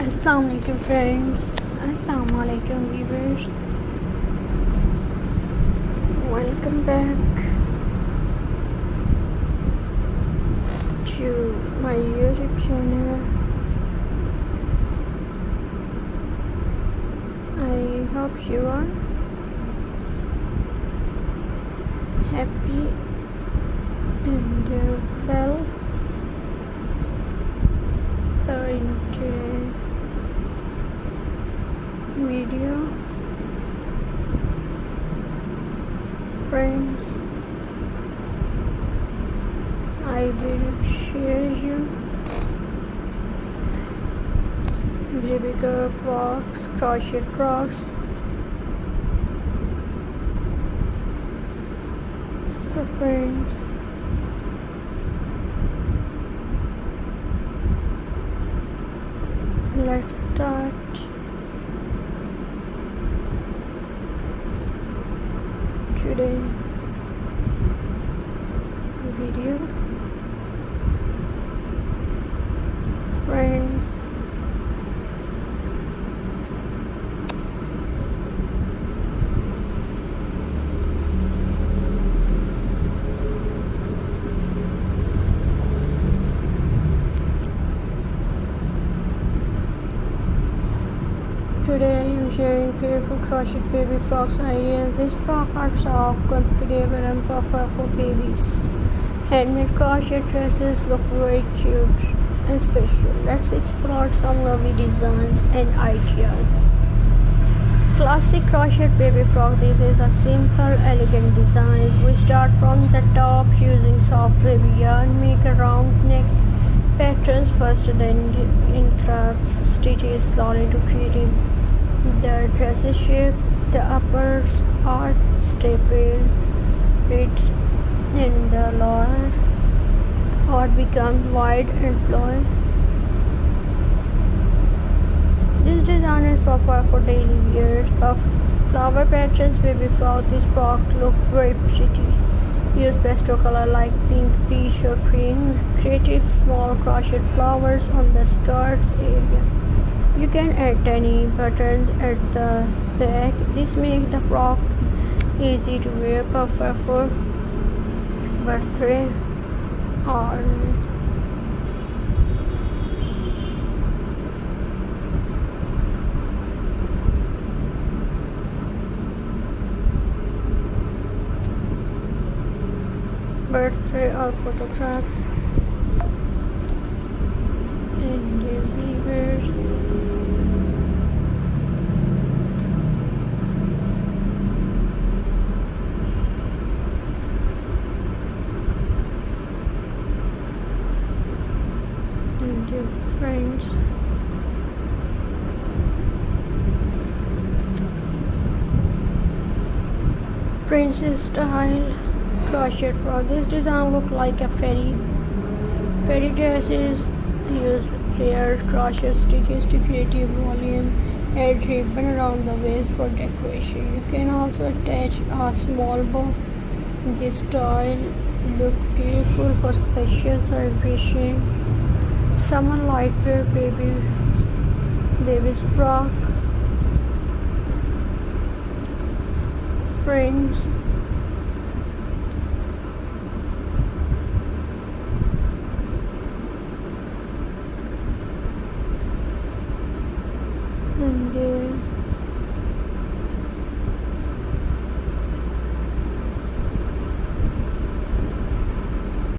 Assalamualaikum friends, Assalamualaikum viewers. Welcome back to my YouTube channel. I hope you are happy and well. So in today's video, friends, I will share you baby girl frocks, crochet frocks. So friends, let's start. Today video, friends. Today I am sharing beautiful crochet baby frocks ideas. These frocks are soft, comfortable and perfect for babies. Handmade crochet dresses look very cute and special. Let's explore some lovely designs and ideas. Classic crochet baby frock. This is a simple, elegant design. We start from the top using soft baby yarn. Make a round neck patterns first, then incrust stitches slowly to create the dress's shape. The upper part stay filled and the lower part becomes wide and flowy. This design is perfect for daily wear. Flower patterns baby frock. This frock look very pretty. Use pastel color like pink, peach or cream. Creative small crochet flowers on the skirts area. You can add tiny buttons at the back. This makes the frock easy to wear, perfect for birthday or photograph. And viewers, and your friends. Princess style crochet frog. This design looks like a fairy dresses. Use paired crochet stitches to create a volume. Add ribbon around the waist for decoration. You can also attach a small bow. This style look beautiful for special celebration. Summer lightwear baby's frock. Friends, and